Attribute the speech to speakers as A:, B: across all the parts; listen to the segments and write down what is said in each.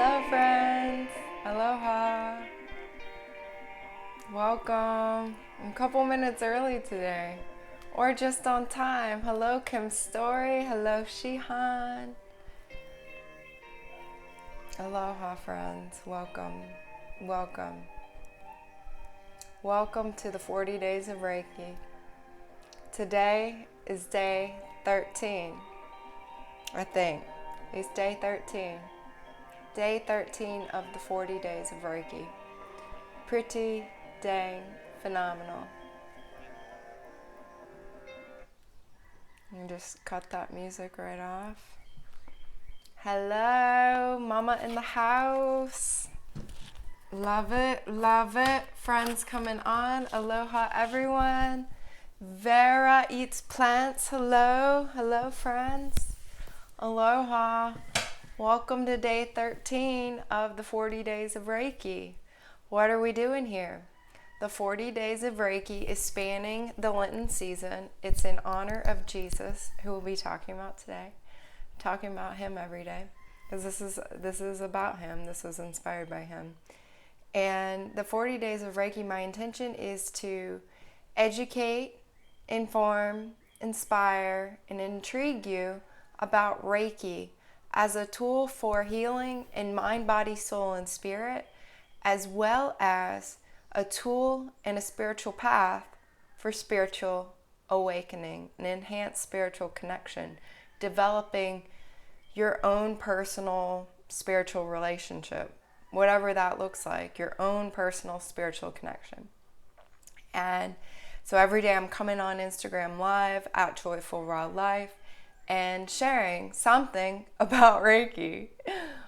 A: Hello friends, aloha, welcome. I'm a couple minutes early today, or just on time. Hello Kim Story, hello Shihan. Aloha friends, welcome, welcome. Welcome to the 40 days of Reiki. Today is day 13, I think. It's day 13. Day 13 of the 40 days of Reiki. Pretty dang phenomenal. You just cut that music right off. Hello, mama in the house. Love it, love it. Friends coming on. Aloha, everyone. Vera eats plants. Hello, hello, friends. Aloha. Welcome to day 13 of the 40 days of Reiki. What are we doing here? The 40 days of Reiki is spanning the Lenten season. It's in honor of Jesus, who we'll be talking about today. Talking about him every day, because this is about him. This was inspired by him. And the 40 days of Reiki, my intention is to educate, inform, inspire, and intrigue you about Reiki as a tool for healing in mind, body, soul, and spirit, as well as a tool and a spiritual path for spiritual awakening, an enhanced spiritual connection, developing your own personal spiritual relationship, whatever that looks like, your own personal spiritual connection. And so every day I'm coming on Instagram Live at Joyful Raw Life and sharing something about Reiki.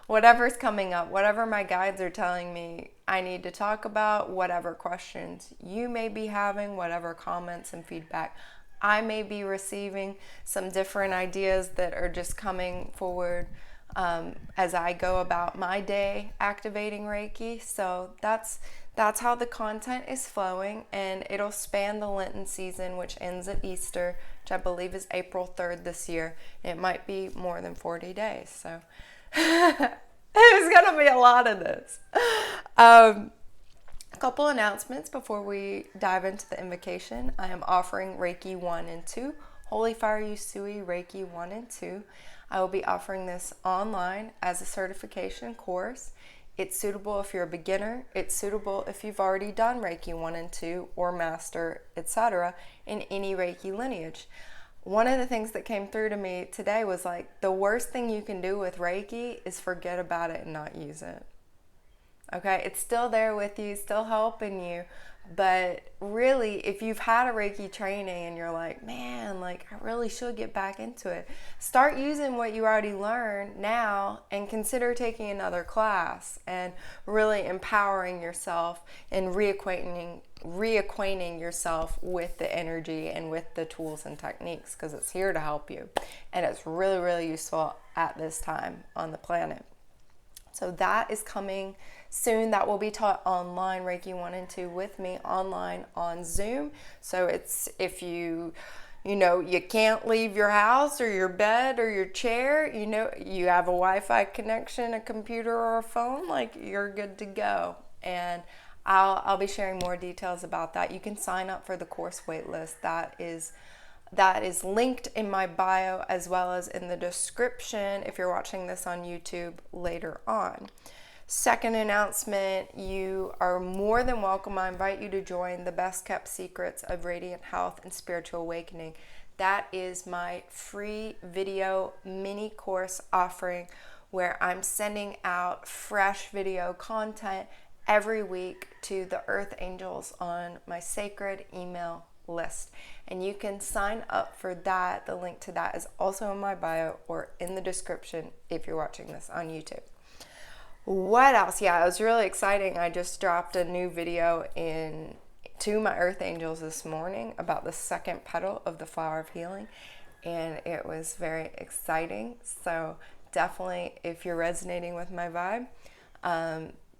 A: Whatever's coming up, whatever my guides are telling me I need to talk about, whatever questions you may be having, whatever comments and feedback I may be receiving, some different ideas that are just coming forward as I go about my day activating Reiki. So that's how the content is flowing, and it'll span the Lenten season, which ends at Easter, which I believe is April 3rd this year. It might be more than 40 days, so there's gonna be a lot of this. A couple announcements before we dive into the invocation. I am offering Reiki 1 and 2, Holy Fire Usui Reiki 1 and 2. I will be offering this online as a certification course. It's suitable if you're a beginner. It's suitable if you've already done Reiki 1 and 2 or master, etc. in any Reiki lineage. One of the things that came through to me today was like, the worst thing you can do with Reiki is forget about it and not use it. Okay, it's still there with you, still helping you, but really, if you've had a Reiki training and you're like, man, like I really should get back into it, start using what you already learned now and consider taking another class and really empowering yourself and reacquainting yourself with the energy and with the tools and techniques, because it's here to help you, and it's really, really useful at this time on the planet. So that is coming soon. That will be taught online, Reiki 1 and 2 with me online on Zoom. So it's if you can't leave your house or your bed or your chair, you have a Wi-Fi connection, a computer or a phone, like you're good to go. And I'll be sharing more details about that. You can sign up for the course waitlist. That is linked in my bio as well as in the description if you're watching this on YouTube later on. Second announcement, you are more than welcome. I invite you to join the Best Kept Secrets of Radiant Health and Spiritual Awakening. That is my free video mini course offering where I'm sending out fresh video content every week to the Earth Angels on my sacred email list. And you can sign up for that. The link to that is also in my bio or in the description if you're watching this on YouTube. What else? Yeah, it was really exciting. I just dropped a new video to my Earth Angels this morning about the second petal of the Flower of Healing, and it was very exciting. So definitely, if you're resonating with my vibe,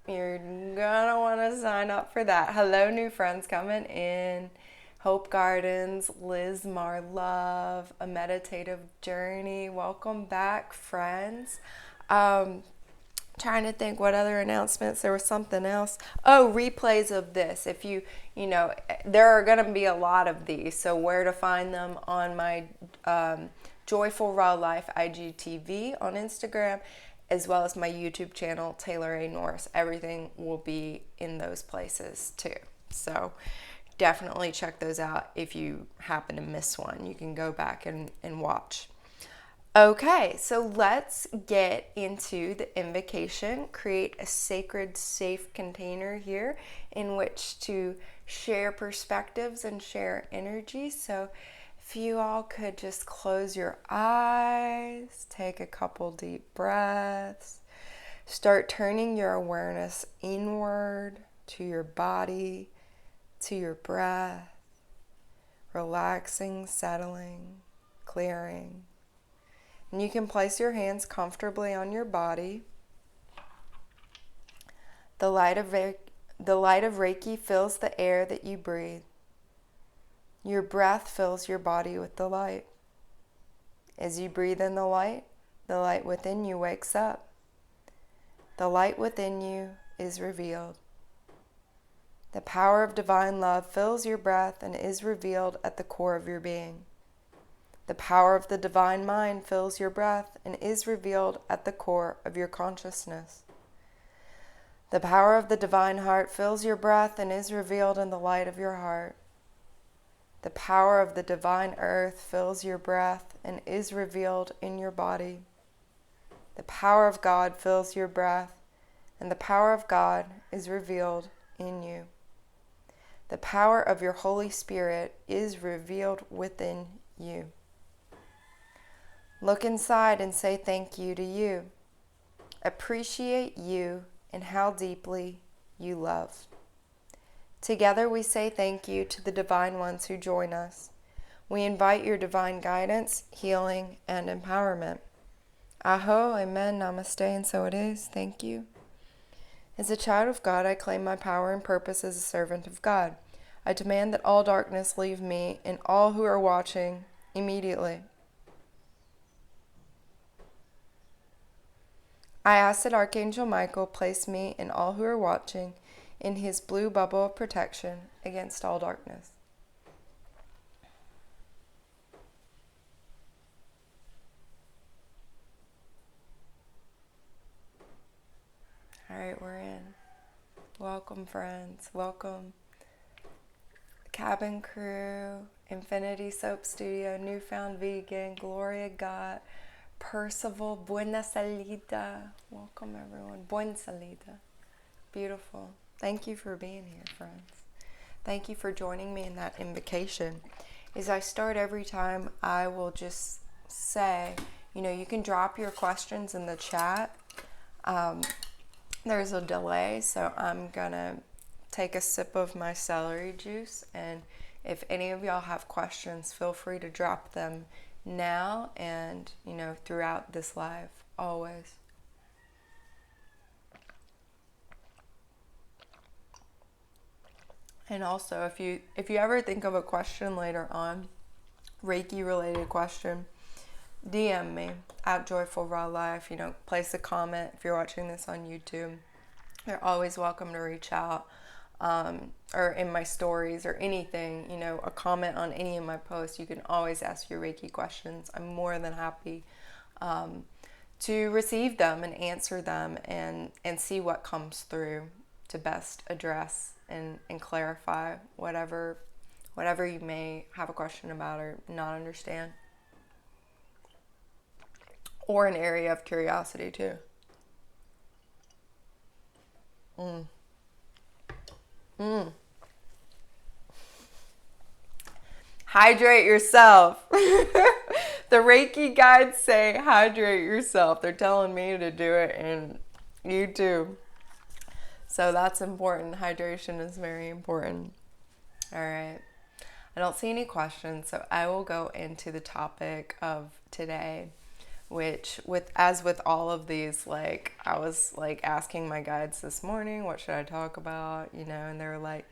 A: you're gonna want to sign up for that. Hello, new friends coming in. Hope Gardens, Liz Marlove, A Meditative Journey. Welcome back, friends. Trying to think what other announcements. There was something else. Oh, replays of this. If you know, there are going to be a lot of these. So where to find them on my Joyful Raw Life IGTV on Instagram, as well as my YouTube channel, Taylor A. Norris. Everything will be in those places too. So definitely check those out. If you happen to miss one, you can go back and watch. Okay, so let's get into the invocation. Create a sacred, safe container here in which to share perspectives and share energy. So if you all could just close your eyes, take a couple deep breaths, start turning your awareness inward to your body, to your breath, relaxing, settling, clearing. And you can place your hands comfortably on your body. The light of Reiki fills the air that you breathe. Your breath fills your body with the light. As you breathe in the light within you wakes up. The light within you is revealed. The power of divine love fills your breath and is revealed at the core of your being. The power of the divine mind fills your breath and is revealed at the core of your consciousness. The power of the divine heart fills your breath and is revealed in the light of your heart. The power of the divine earth fills your breath and is revealed in your body. The power of God fills your breath, and the power of God is revealed in you. The power of your Holy Spirit is revealed within you. Look inside and say thank you to you. Appreciate you and how deeply you love. Together we say thank you to the divine ones who join us. We invite your divine guidance, healing, and empowerment. Aho, amen, namaste, and so it is. Thank you. As a child of God, I claim my power and purpose as a servant of God. I demand that all darkness leave me and all who are watching immediately. I ask that Archangel Michael place me and all who are watching in his blue bubble of protection against all darkness. All right, we're in. Welcome, friends. Welcome. Cabin crew, Infinity Soap Studio, Newfound Vegan, Gloria Got, Percival, Buena Salida. Welcome, everyone. Buena Salida. Beautiful. Thank you for being here, friends. Thank you for joining me in that invocation. As I start every time, I will just say, you can drop your questions in the chat. There's a delay, so I'm going to take a sip of my celery juice. And if any of y'all have questions, feel free to drop them now and, throughout this live, always. And also, if you ever think of a question later on, Reiki related question, DM me at Joyful Raw Life. Place a comment if you're watching this on YouTube. You're always welcome to reach out, or in my stories or anything. A comment on any of my posts. You can always ask your Reiki questions. I'm more than happy to receive them and answer them and see what comes through to best address and clarify whatever you may have a question about or not understand. Or an area of curiosity too. Hydrate yourself. The Reiki guides say hydrate yourself. They're telling me to do it, and you too. So that's important. Hydration is very important. All right. I don't see any questions, so I will go into the topic of today, which as with all of these, I was asking my guides this morning, what should I talk about, and they were like,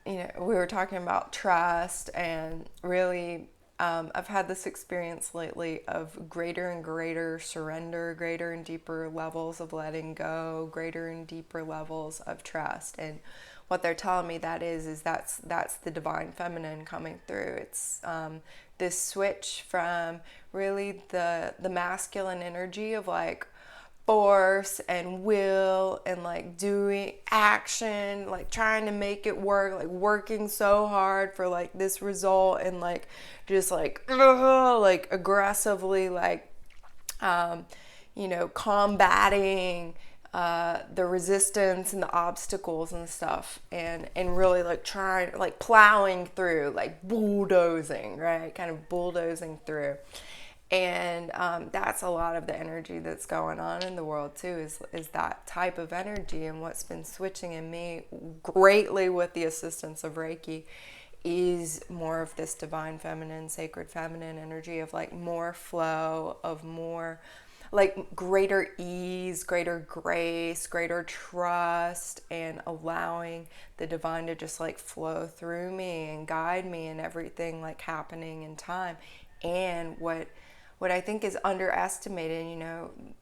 A: we were talking about trust and really I've had this experience lately of greater and greater surrender, greater and deeper levels of letting go, greater and deeper levels of trust. And what they're telling me that is that's the divine feminine coming through. It's this switch from really the masculine energy of like force and will and like doing action, like trying to make it work, like working so hard for like this result, and like just like aggressively like combating the resistance and the obstacles and stuff, and really like trying, like plowing through, like bulldozing, right? Kind of bulldozing through. And that's a lot of the energy that's going on in the world too, is that type of energy. And what's been switching in me greatly with the assistance of Reiki is more of this divine feminine, sacred feminine energy of like more flow, of more like greater ease, greater grace, greater trust, and allowing the divine to just like flow through me and guide me in everything like happening in time. And what I think is underestimated,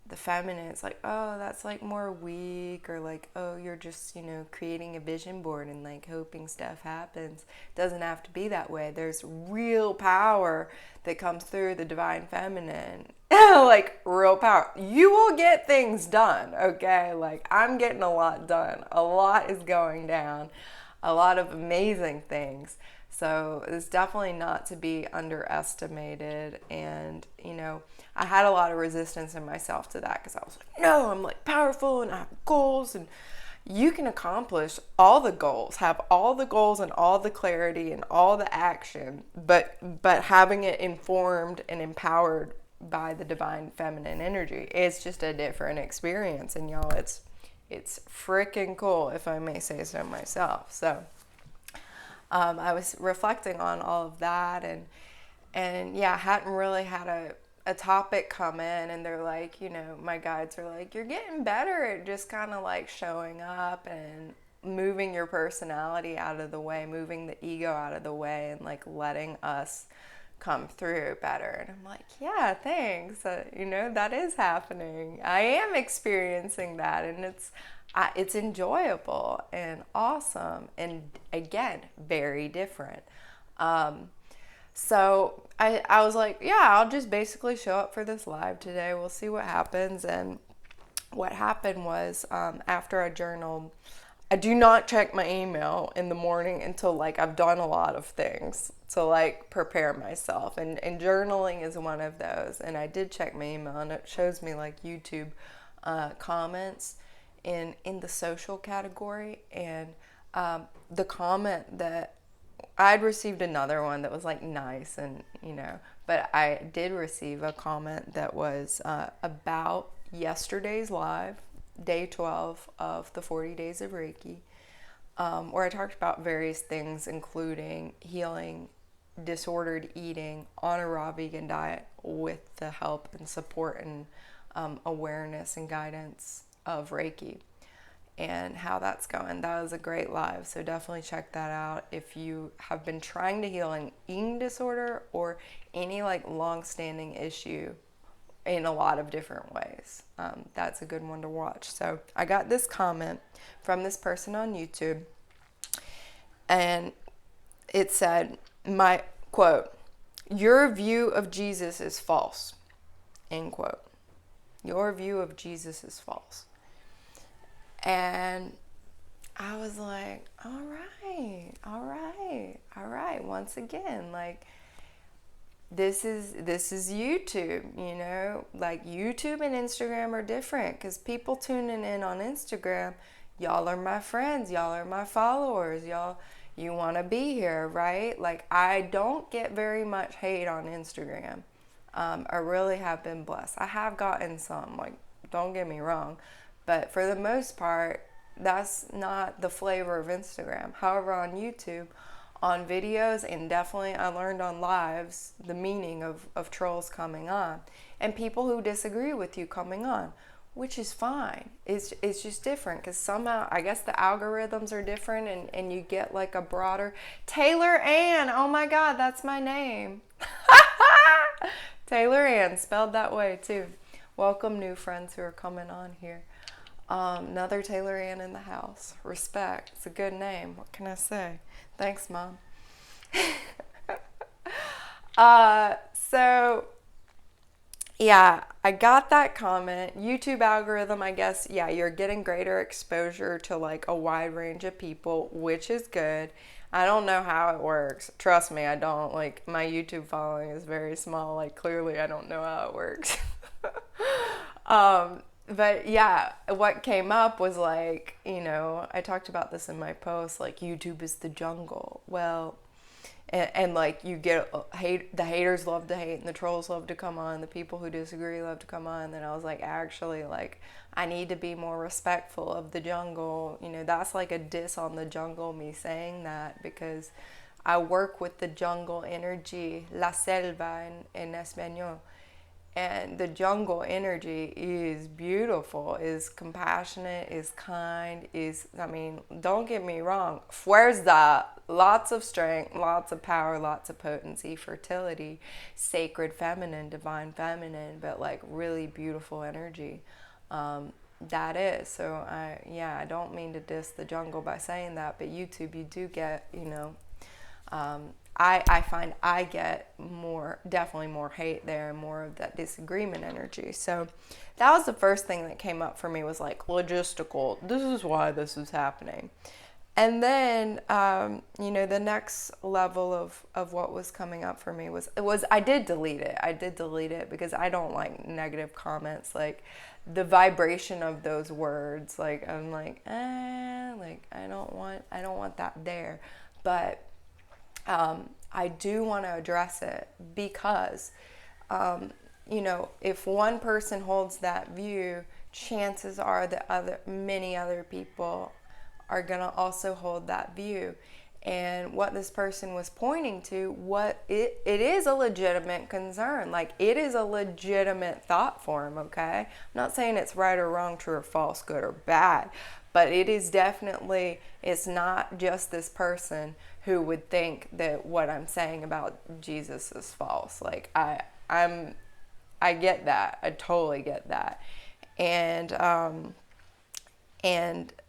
A: the feminine, it's like, oh, that's like more weak, or like, oh, you're just, creating a vision board and like hoping stuff happens. It doesn't have to be that way. There's real power that comes through the divine feminine. Like real power. You will get things done, okay? Like I'm getting a lot done. A lot is going down. A lot of amazing things. So it's definitely not to be underestimated. And, I had a lot of resistance in myself to that, because I was like, no, I'm like powerful and I have goals, and you can accomplish all the goals, have all the goals and all the clarity and all the action, but having it informed and empowered by the divine feminine energy. It's just a different experience. And y'all, it's freaking cool, if I may say so myself. So I was reflecting on all of that, and yeah, I hadn't really had a topic come in, and they're like, my guides are like, you're getting better at just kind of like showing up and moving your personality out of the way, moving the ego out of the way, and like letting us come through better. And I'm like, yeah, thanks. That is happening. I am experiencing that, and it's enjoyable and awesome, and again, very different. So I was like, yeah, I'll just basically show up for this live today. We'll see what happens. And what happened was, after I journaled, I do not check my email in the morning until like I've done a lot of things to like prepare myself, and journaling is one of those. And I did check my email, and it shows me like YouTube comments in the social category, and the comment that I'd received, another one that was like nice, and but I did receive a comment that was about yesterday's live, day 12 of the 40 days of Reiki, where I talked about various things, including healing disordered eating on a raw vegan diet with the help and support and awareness and guidance of Reiki, and how that's going. That was a great live, so definitely check that out if you have been trying to heal an eating disorder or any like long-standing issue in a lot of different ways. That's a good one to watch. So I got this comment from this person on YouTube, and it said, my quote, "Your view of Jesus is false," end quote. Your view of Jesus is false. And I was like, all right. Once again, like, this is YouTube, like YouTube and Instagram are different, because people tuning in on Instagram, y'all are my friends, y'all are my followers, you want to be here, right? Like, I don't get very much hate on Instagram. I really have been blessed. I have gotten some, like, don't get me wrong, but for the most part, that's not the flavor of Instagram. However, on YouTube, on videos, and definitely I learned on lives the meaning of trolls coming on, and people who disagree with you coming on. which is fine. It's just different because somehow I guess the algorithms are different, and you get like a broader Taylor Ann. Oh my God, that's my name. Taylor Ann, spelled that way too. Welcome new friends who are coming on here. Another Taylor Ann in the house. Respect. It's a good name. What can I say? Thanks, Mom. So yeah, I got that comment. YouTube algorithm, I guess, yeah, you're getting greater exposure to like a wide range of people, which is good. I don't know how it works. Trust me, I don't. Like, my YouTube following is very small. Like, clearly I don't know how it works. But yeah, what came up was like, I talked about this in my post, like YouTube is the jungle. Well, and like you get the haters love to hate and the trolls love to come on, the people who disagree love to come on. And then I was like, actually, like, I need to be more respectful of the jungle. That's like a diss on the jungle, me saying that, because I work with the jungle energy, la selva in Espanol. And the jungle energy is beautiful, is compassionate, is kind, don't get me wrong, fuerza, lots of strength, lots of power, lots of potency, fertility, sacred feminine, divine feminine, but like really beautiful energy. That is. So I don't mean to diss the jungle by saying that, but YouTube, you do get, I find I get definitely more hate there, and more of that disagreement energy. So that was the first thing that came up for me, was like logistical. This is why this is happening. And then, the next level of what was coming up for me was I did delete it. I did delete it because I don't like negative comments. Like the vibration of those words, like I'm like, I don't want that there. But I do want to address it because, if one person holds that view, chances are that many other people are going to also hold that view. And what this person was pointing to, it is a legitimate concern. Like, it is a legitimate thought form, okay? I'm not saying it's right or wrong, true or false, good or bad, but it is definitely, it's not just this person who would think that what I'm saying about Jesus is false. Like, I get that. I totally get that. And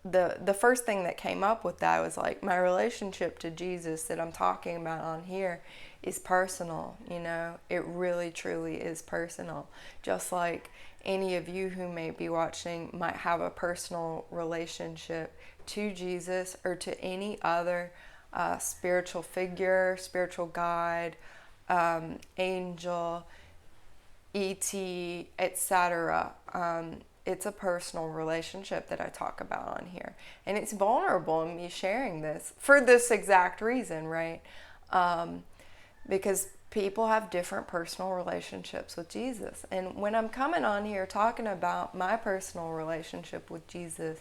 A: the first thing that came up with that was like, my relationship to Jesus that I'm talking about on here is personal. It really truly is personal. Just like any of you who may be watching might have a personal relationship to Jesus or to any other spiritual figure, spiritual guide, angel, ET, etc. It's a personal relationship that I talk about on here. And it's vulnerable in me sharing this for this exact reason, right? Because people have different personal relationships with Jesus. And when I'm coming on here talking about my personal relationship with Jesus,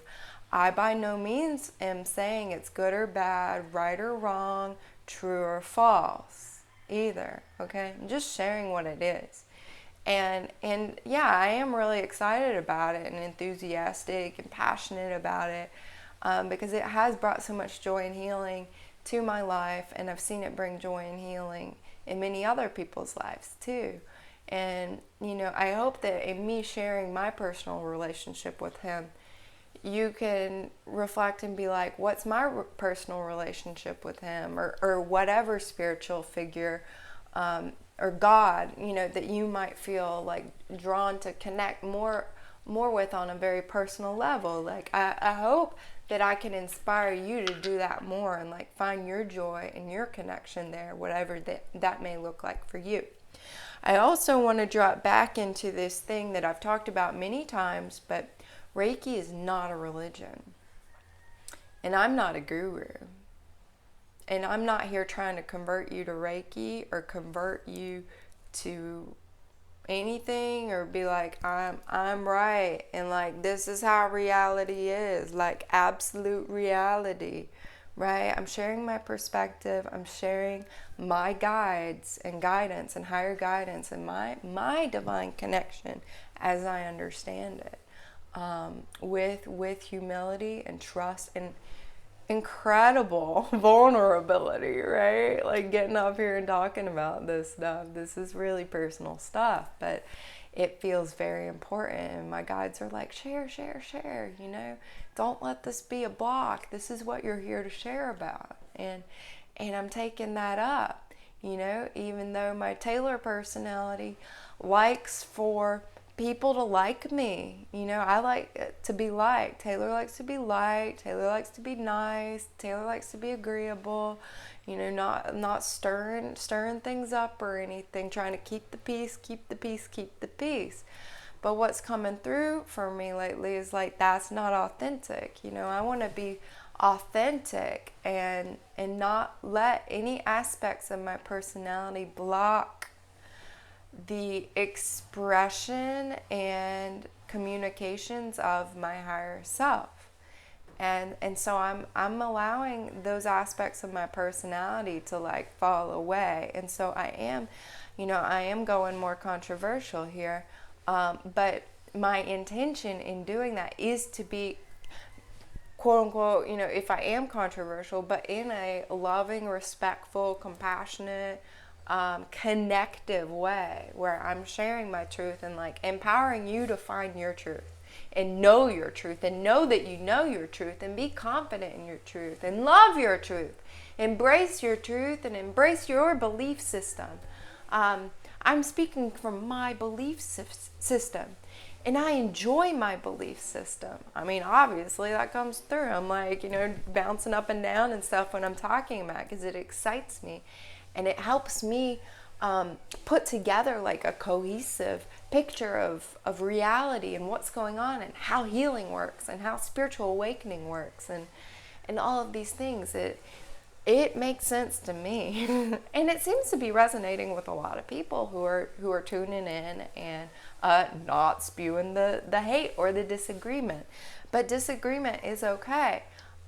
A: I by no means am saying it's good or bad, right or wrong, true or false either, okay? I'm just sharing what it is. And yeah, I am really excited about it and enthusiastic and passionate about it because it has brought so much joy and healing to my life, and I've seen it bring joy and healing in many other people's lives too. And, I hope that in me sharing my personal relationship with him, you can reflect and be like, what's my personal relationship with him, or whatever spiritual figure or God, that you might feel like drawn to connect more with on a very personal level. Like, I hope that I can inspire you to do that more and like find your joy and your connection there, whatever that may look like for you. I also want to drop back into this thing that I've talked about many times, but Reiki is not a religion. And I'm not a guru. And I'm not here trying to convert you to Reiki or convert you to anything or be like, I'm right, and like this is how reality is, like absolute reality, right? I'm sharing my perspective. I'm sharing my guides and guidance and higher guidance and my divine connection as I understand it. with humility and trust and incredible vulnerability, right? Like getting up here and talking about this stuff. This is really personal stuff, but it feels very important. And my guides are like, share, share, share, you know, don't let this be a block. This is what you're here to share about. And I'm taking that up, you know, even though my Taylor personality likes for people to like me. You know, I like to be liked. Taylor likes to be liked. Taylor likes to be nice. Taylor likes to be agreeable. You know, not stirring things up or anything, trying to keep the peace, keep the peace, keep the peace. But what's coming through for me lately is like, that's not authentic. You know, I want to be authentic and not let any aspects of my personality block the expression and communications of my higher self. And so I'm allowing those aspects of my personality to like fall away. And so I am going more controversial here, but my intention in doing that is to be, quote unquote, you know, if I am controversial, but in a loving, respectful, compassionate, connective way, where I'm sharing my truth and like empowering you to find your truth and know your truth and know that you know your truth and be confident in your truth and love your truth, embrace your truth and embrace your belief system. I'm speaking from my belief system, and I enjoy my belief system. I mean, obviously that comes through. I'm like, you know, bouncing up and down and stuff when I'm talking about it, because it excites me. And it helps me put together like a cohesive picture of reality and what's going on and how healing works and how spiritual awakening works and all of these things. It makes sense to me. And it seems to be resonating with a lot of people who are tuning in and not spewing the hate or the disagreement. But disagreement is okay.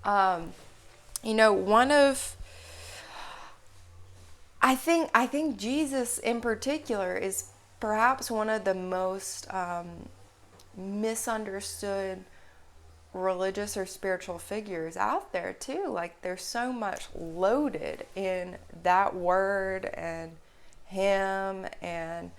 A: You know, I think Jesus in particular is perhaps one of the most misunderstood religious or spiritual figures out there too. Like, there's so much loaded in that word and him, and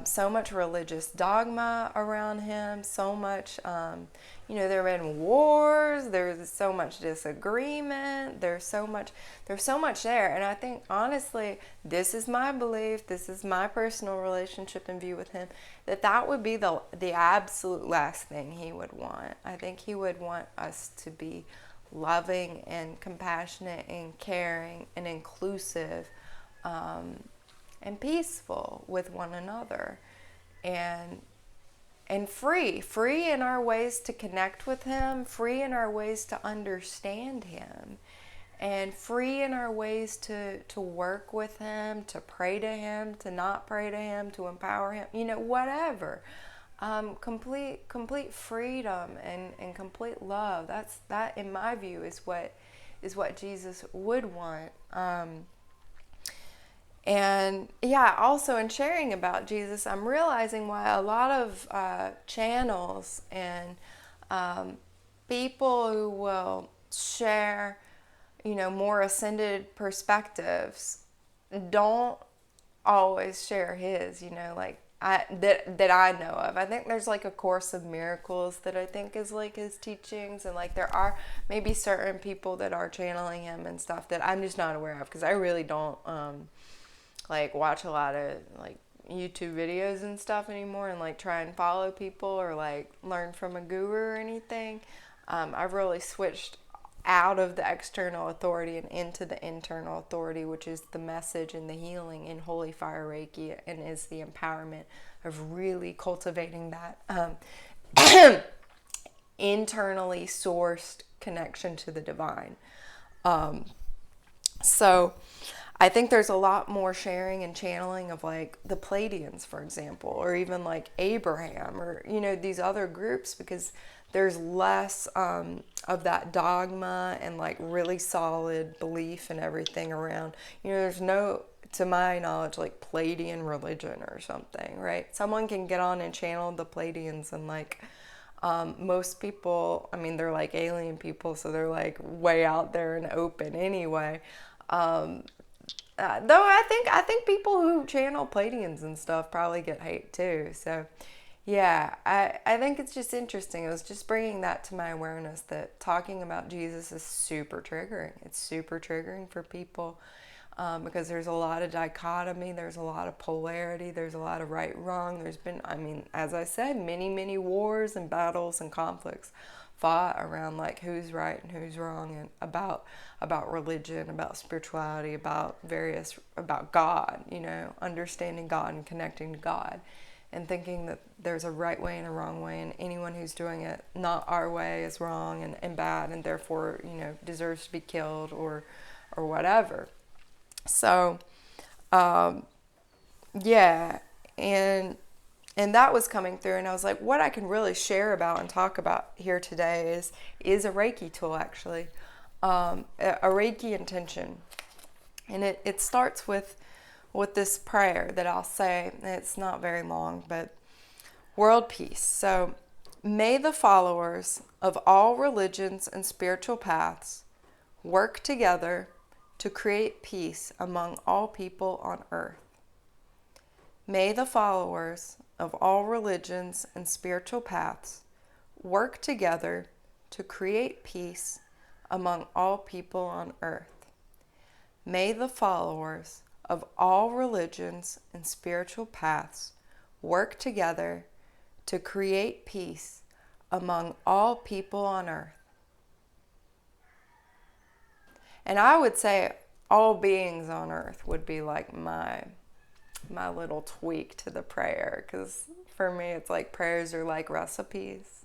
A: so much religious dogma around him, so much, you know, there have been wars, there's so much disagreement, there's so much there. And I think, honestly, this is my belief, this is my personal relationship and view with him, that would be the absolute last thing he would want. I think he would want us to be loving and compassionate and caring and inclusive, and peaceful with one another, and free in our ways to connect with him, free in our ways to understand him, and free in our ways to work with him, to pray to him, to not pray to him, to empower him, you know, whatever. Complete freedom and complete love. That in my view is what Jesus would want. And yeah, also in sharing about Jesus, I'm realizing why a lot of channels and people who will share, you know, more ascended perspectives don't always share his, you know, like that I know of. I think there's like a Course of Miracles that I think is like his teachings, and like there are maybe certain people that are channeling him and stuff that I'm just not aware of, because I really don't like watch a lot of like YouTube videos and stuff anymore and like try and follow people or like learn from a guru or anything. I've really switched out of the external authority and into the internal authority, which is the message and the healing in Holy Fire Reiki, and is the empowerment of really cultivating that internally sourced connection to the divine. So I think there's a lot more sharing and channeling of like the Pleiadians, for example, or even like Abraham, or, you know, these other groups, because there's less of that dogma and like really solid belief and everything around. You know, there's no, to my knowledge, like Pleiadian religion or something, right? Someone can get on and channel the Pleiadians and like Most people, I mean, they're like alien people, so they're like way out there and open anyway. Though I think people who channel Pleiadians and stuff probably get hate too. So yeah, I think it's just interesting. It was just bringing that to my awareness that talking about Jesus is super triggering. It's super triggering for people because there's a lot of dichotomy, there's a lot of polarity, there's a lot of right, wrong. There's been, I mean, as I said, many wars and battles and conflicts fought around like who's right and who's wrong, and about religion, about spirituality, about God, understanding God and connecting to God, and thinking that there's a right way and a wrong way, and anyone who's doing it not our way is wrong and bad, and therefore deserves to be killed or whatever. So yeah, and that was coming through, and I was like, what I can really share about and talk about here today is a Reiki tool, actually, a Reiki intention, and it starts with this prayer that I'll say. It's not very long, but world peace. So, may the followers of all religions and spiritual paths work together to create peace among all people on earth. May the followers of all religions and spiritual paths work together to create peace among all people on earth. May the followers of all religions and spiritual paths work together to create peace among all people on earth. And I would say all beings on earth would be like my little tweak to the prayer, because for me it's like prayers are like recipes,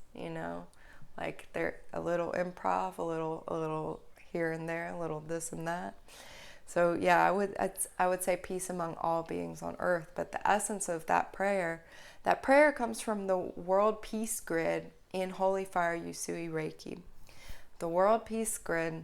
A: like they're a little improv, a little here and there, a little this and that. So yeah, I would say peace among all beings on earth. But the essence of that prayer comes from the World Peace Grid in Holy Fire Usui Reiki. The World Peace Grid,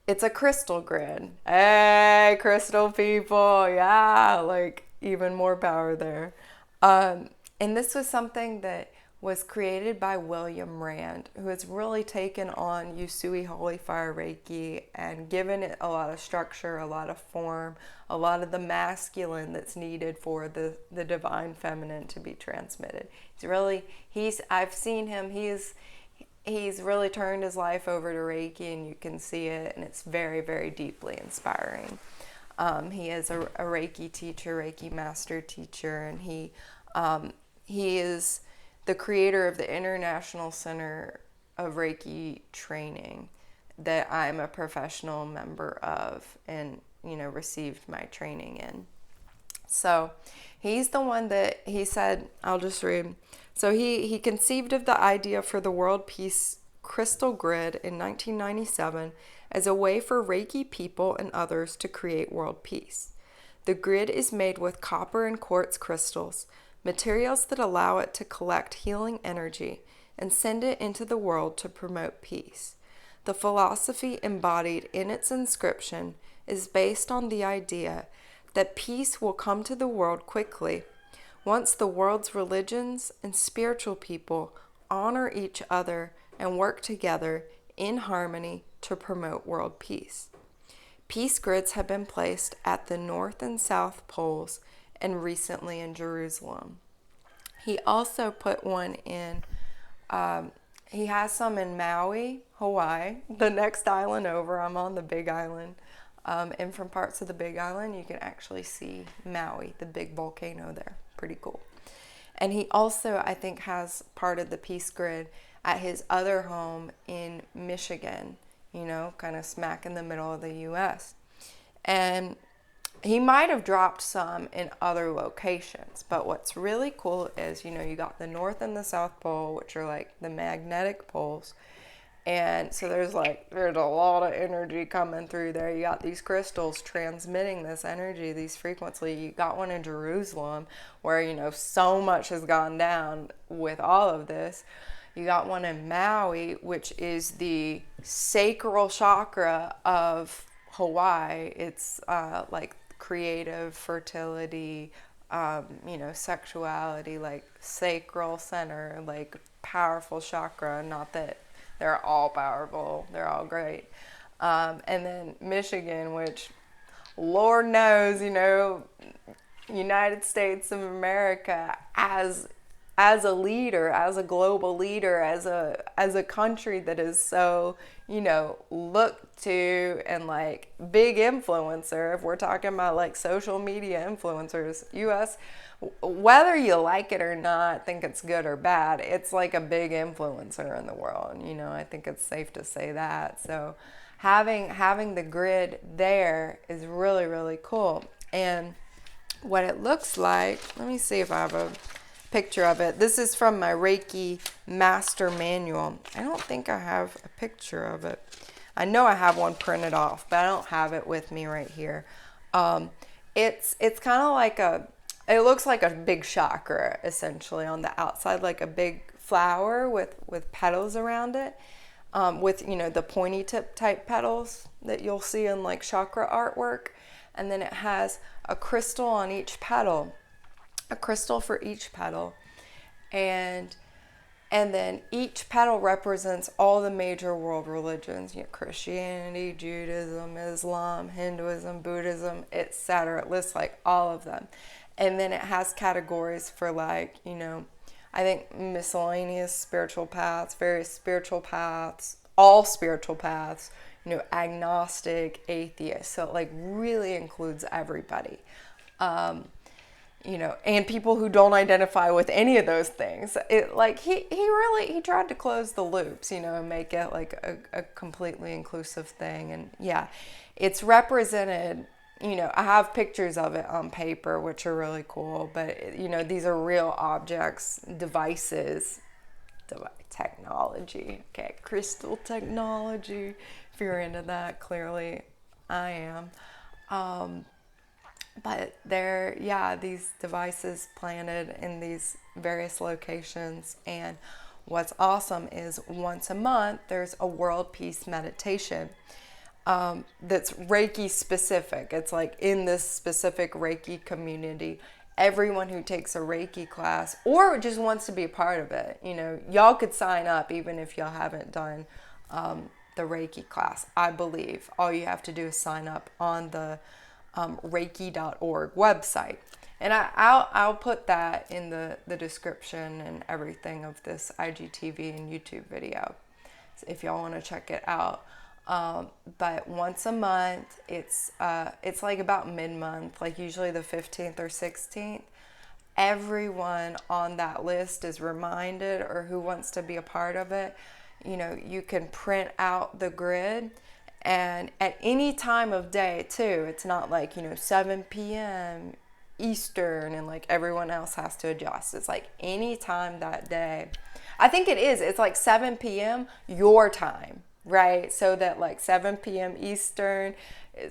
A: it's a crystal grid. Hey, crystal people, yeah, like even more power there. And this was something that was created by William Rand, who has really taken on Usui Holy Fire Reiki and given it a lot of structure, a lot of form, a lot of the masculine that's needed for the divine feminine to be transmitted. I've seen him, he's really turned his life over to Reiki, and you can see it, and it's very, very deeply inspiring. He is a Reiki teacher, Reiki master teacher, and he is the creator of the International Center of Reiki Training that I'm a professional member of and, received my training in. So he's the one that he said, I'll just read. So he conceived of the idea for the World Peace Crystal Grid in 1997 as a way for Reiki people and others to create world peace. The grid is made with copper and quartz crystals, materials that allow it to collect healing energy and send it into the world to promote peace. The philosophy embodied in its inscription is based on the idea that peace will come to the world quickly once the world's religions and spiritual people honor each other and work together in harmony to promote world peace. Peace grids have been placed at the North and South Poles and recently in Jerusalem. He also put one in, he has some in Maui, Hawaii, the next island over. I'm on the Big Island. And from parts of the Big Island, you can actually see Maui, the big volcano there. Pretty cool. And he also, I think, has part of the Peace Grid at his other home in Michigan, kind of smack in the middle of the U.S. And he might have dropped some in other locations, but what's really cool is, you got the North and the South Pole, which are like the magnetic poles. And so there's a lot of energy coming through there. You got these crystals transmitting this energy, these frequencies. You got one in Jerusalem where, so much has gone down with all of this. You got one in Maui, which is the sacral chakra of Hawaii. It's like creative, fertility, sexuality, like sacral center, like powerful chakra. Not that they're all powerful, they're all great. And then Michigan, which Lord knows, United States of America as a leader, as a global leader, as a country that is so, looked to and like big influencer. If we're talking about like social media influencers, US, whether you like it or not, think it's good or bad, it's like a big influencer in the world. I think it's safe to say that. So having the grid there is really, really cool. And what it looks like, let me see if I have a picture of it. This is from my Reiki Master Manual. I don't think I have a picture of it. I know I have one printed off, but I don't have it with me right here. It's kind of like it looks like a big chakra, essentially, on the outside, like a big flower with petals around it, with, the pointy tip type petals that you'll see in like chakra artwork. And then it has a crystal on each petal, a crystal for each petal. And then each petal represents all the major world religions, Christianity, Judaism, Islam, Hinduism, Buddhism, etc. It lists like all of them. And then it has categories for like, I think miscellaneous spiritual paths, various spiritual paths, all spiritual paths, agnostic, atheist. So it like really includes everybody. And people who don't identify with any of those things. It like he tried to close the loops, and make it like a completely inclusive thing. And yeah, it's represented, I have pictures of it on paper, which are really cool, but these are real objects, devices, technology, okay, crystal technology. If you're into that, clearly I am. But these devices planted in these various locations. And what's awesome is once a month, there's a world peace meditation that's Reiki specific. It's like in this specific Reiki community. Everyone who takes a Reiki class or just wants to be a part of it, y'all could sign up even if y'all haven't done the Reiki class. I believe all you have to do is sign up on the Reiki.org website. And I'll put that in the description and everything of this IGTV and YouTube video if y'all want to check it out. But once a month, it's like about mid-month, like usually the 15th or 16th. Everyone on that list is reminded, or who wants to be a part of it, you can print out the grid. And at any time of day too, it's not like, 7 p.m. Eastern and like everyone else has to adjust. It's like any time that day. I think it's like 7 p.m. your time, right? So that like 7 p.m. Eastern,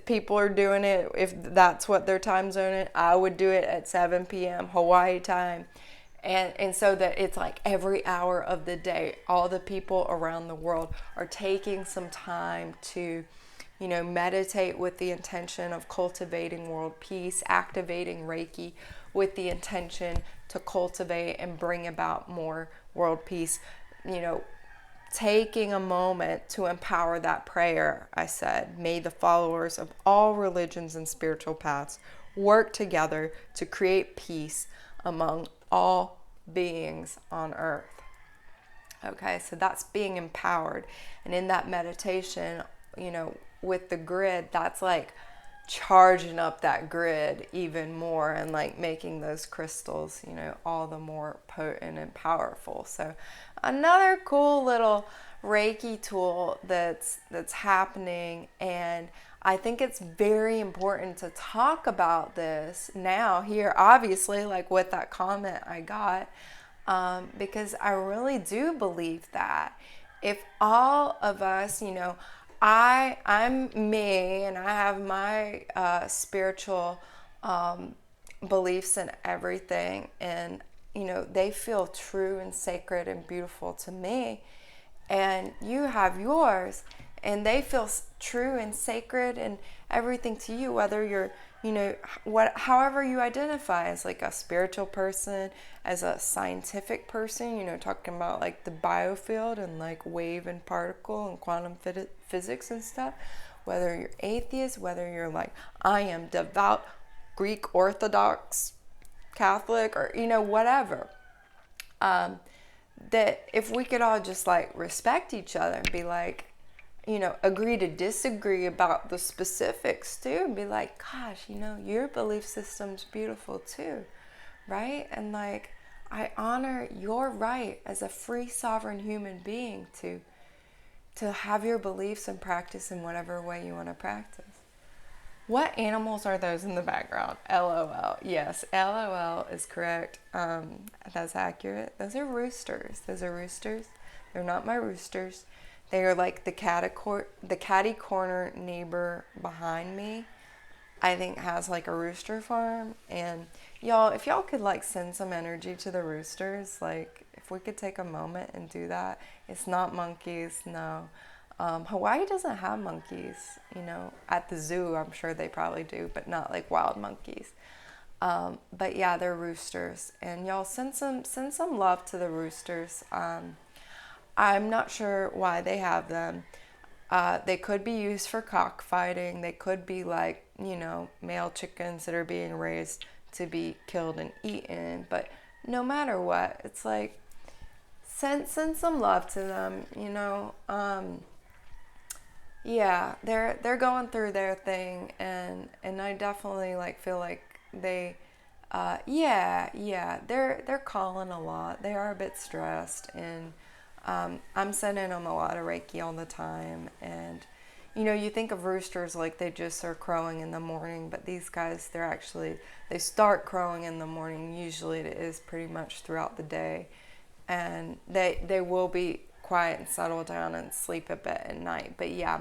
A: people are doing it. If that's what their time zone is, I would do it at 7 p.m. Hawaii time. And so that it's like every hour of the day, all the people around the world are taking some time to, meditate with the intention of cultivating world peace, activating Reiki with the intention to cultivate and bring about more world peace, taking a moment to empower that prayer. I said, may the followers of all religions and spiritual paths work together to create peace among all beings on earth. Okay, so that's being empowered. And in that meditation, with the grid, that's like charging up that grid even more and like making those crystals, all the more potent and powerful. So another cool little Reiki tool that's happening, and I think it's very important to talk about this now here, obviously, like with that comment I got, because I really do believe that if all of us, I'm me and I have my spiritual beliefs and everything, and they feel true and sacred and beautiful to me, and you have yours and they feel true and sacred and everything to you, whether you're however you identify, as like a spiritual person, as a scientific person, talking about like the biofield and like wave and particle and quantum physics and stuff, whether you're atheist, whether you're like, I am devout Greek Orthodox Catholic, or whatever, that if we could all just like respect each other and be like, agree to disagree about the specifics too, and be like, gosh, your belief system's beautiful too, right? And like, I honor your right as a free sovereign human being to have your beliefs and practice in whatever way you want to practice. What animals are those in the background? LOL. Yes, LOL is correct. That's accurate. Those are roosters. They're not my roosters. They are like the catty corner neighbor behind me, I think, has like a rooster farm. And y'all, if y'all could like send some energy to the roosters, like if we could take a moment and do that. It's not monkeys, no. Hawaii doesn't have monkeys, at the zoo. I'm sure they probably do, but not like wild monkeys. But yeah, they're roosters, and y'all send some love to the roosters. I'm not sure why they have them. They could be used for cockfighting. They could be like, male chickens that are being raised to be killed and eaten. But no matter what, it's like, send some love to them, yeah, they're going through their thing, and I definitely like feel like they, they're calling a lot. They are a bit stressed, and I'm sending them a lot of Reiki all the time. And you think of roosters like they just are crowing in the morning, but these guys, they start crowing in the morning. Usually it is pretty much throughout the day, and they will be quiet and settle down and sleep a bit at night. But yeah,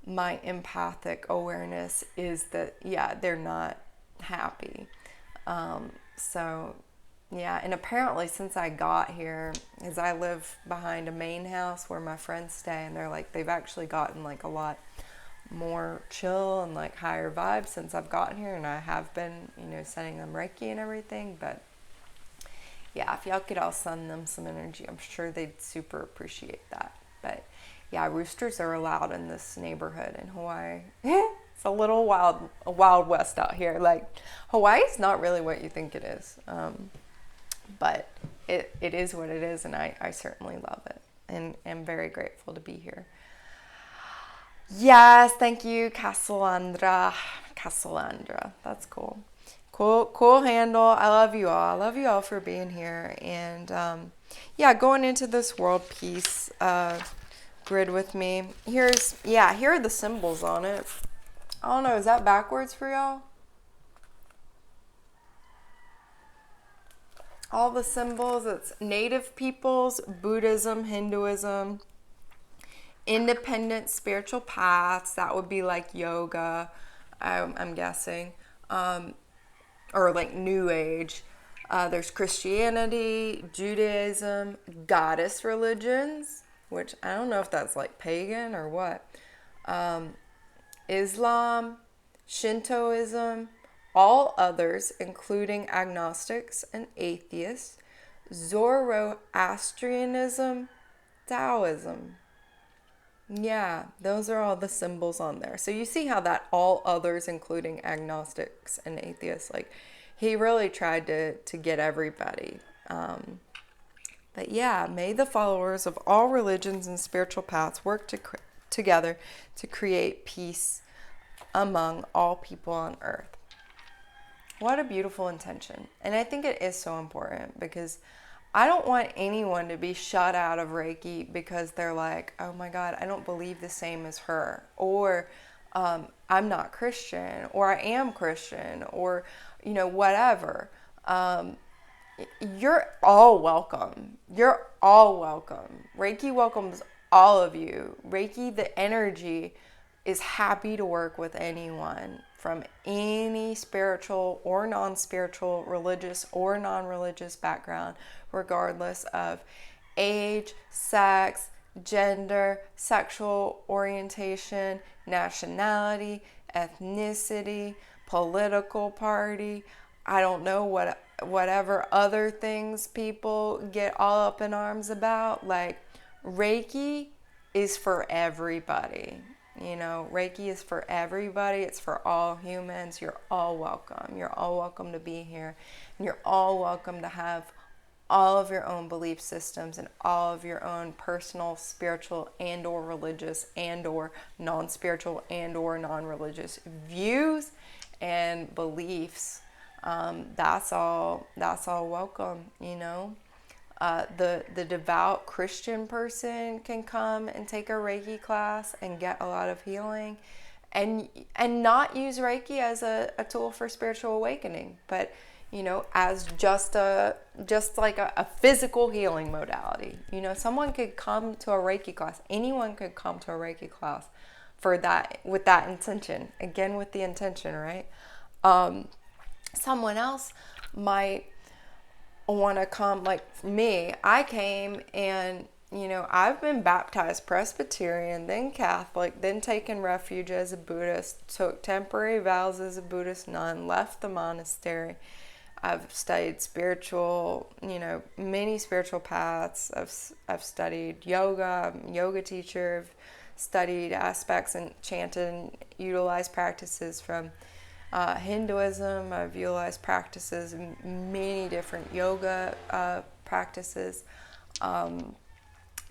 A: my empathic awareness is that, yeah, they're not happy. So yeah, and apparently since I got here, as I live behind a main house where my friends stay, and they've actually gotten like a lot more chill and like higher vibes since I've gotten here, and I have been, sending them Reiki and everything. But yeah, if y'all could all send them some energy, I'm sure they'd super appreciate that. But yeah, roosters are allowed in this neighborhood in Hawaii. It's a little wild west out here. Like, Hawaii's not really what you think it is. But it is what it is, and I certainly love it, and am very grateful to be here. Yes, thank you, Casalandra. That's cool. Cool handle. I love you all. I love you all for being here. And yeah, going into this world peace grid with me. Here are the symbols on it. I don't know, is that backwards for y'all? All the symbols, it's native peoples, Buddhism, Hinduism, independent spiritual paths. That would be like yoga, I'm guessing. Or like New Age. There's Christianity, Judaism, goddess religions, which I don't know if that's like pagan or what. Islam, Shintoism, all others, including agnostics and atheists, Zoroastrianism, Taoism. Yeah, those are all the symbols on there. So you see how that all others, including agnostics and atheists, like he really tried to get everybody. But yeah, may the followers of all religions and spiritual paths work together to create peace among all people on earth. What a beautiful intention. And I think it is so important, because I don't want anyone to be shut out of Reiki because they're like, oh my God, I don't believe the same as her, or I'm not Christian, or I am Christian, or whatever. You're all welcome. You're all welcome. Reiki welcomes all of you. Reiki, the energy, is happy to work with anyone from any spiritual or non-spiritual, religious or non-religious background, regardless of age, sex, gender, sexual orientation, nationality, ethnicity, political party, I don't know whatever other things people get all up in arms about. Like, Reiki is for everybody. You know, Reiki is for everybody. It's for all humans. You're all welcome. You're all welcome to be here. And you're all welcome to have all of your own belief systems and all of your own personal, spiritual, and or religious, and or non-spiritual, and or non-religious views and beliefs. That's all welcome, you know. The devout Christian person can come and take a Reiki class and get a lot of healing, and not use Reiki as a tool for spiritual awakening, but, you know, as just like a physical healing modality. You know, someone could come to a Reiki class. Anyone could come to a Reiki class for that, with that intention. Again, with the intention, right? Someone else might want to come, like me. I came and, you know, I've been baptized Presbyterian, then Catholic, then taken refuge as a Buddhist, took temporary vows as a Buddhist nun, left the monastery. I've studied spiritual, you know, many spiritual paths. I've studied yoga. I'm a yoga teacher. I've studied aspects and chanted and utilized practices from Hinduism. I've utilized practices, many different yoga practices,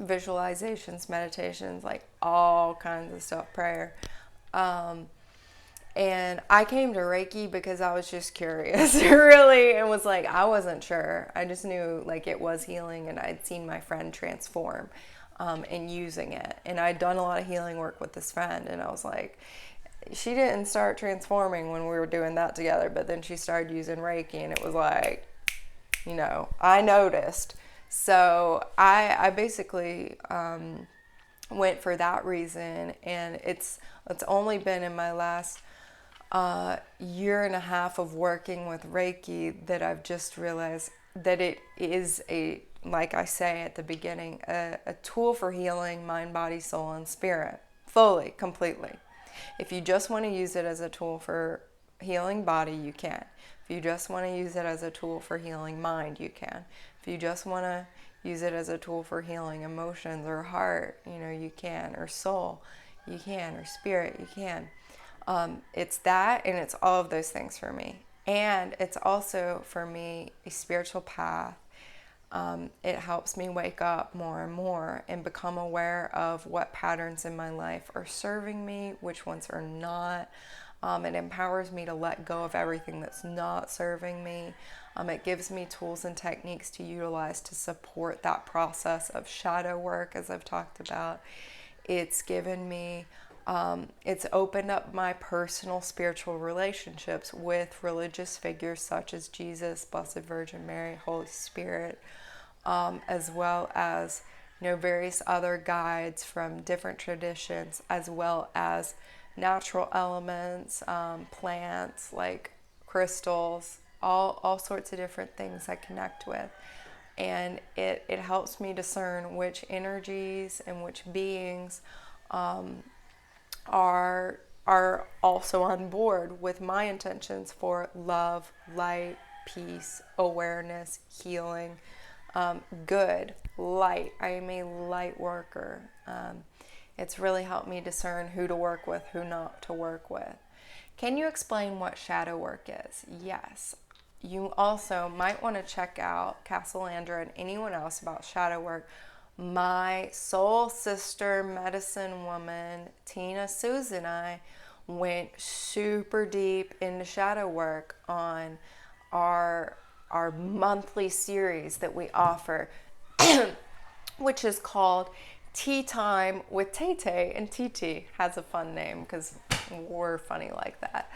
A: visualizations, meditations, like all kinds of stuff, prayer. And I came to Reiki because I was just curious, really, and was like, I wasn't sure. I just knew, like, it was healing, and I'd seen my friend transform and using it. And I'd done a lot of healing work with this friend, and I was like, she didn't start transforming when we were doing that together, but then she started using Reiki, and it was like, you know, I noticed. So I basically went for that reason, and it's only been in my last year and a half of working with Reiki that I've just realized that it is like I say at the beginning, a tool for healing mind, body, soul, and spirit, fully, completely. If you just want to use it as a tool for healing body, you can. If you just want to use it as a tool for healing mind, you can. If you just want to use it as a tool for healing emotions or heart, you know, you can, or soul, you can, or spirit, you can. It's that, and it's all of those things for me. And it's also, for me, a spiritual path. It helps me wake up more and more and become aware of what patterns in my life are serving me, which ones are not. It empowers me to let go of everything that's not serving me. It gives me tools and techniques to utilize to support that process of shadow work, as I've talked about. It's given me, it's opened up my personal spiritual relationships with religious figures such as Jesus, Blessed Virgin Mary, Holy Spirit, as well as, you know, various other guides from different traditions, as well as natural elements, plants like crystals, all sorts of different things I connect with. And it helps me discern which energies and which beings are also on board with my intentions for love, light, peace, awareness, healing, good, light. I am a light worker. It's really helped me discern who to work with, who not to work with. Can you explain what shadow work is? Yes. You also might want to check out Castellandra and anyone else about shadow work. My soul sister medicine woman, Tina Suze, and I went super deep into shadow work on our monthly series that we offer, which is called Tea Time with Tay Tay, and TT has a fun name because we're funny like that.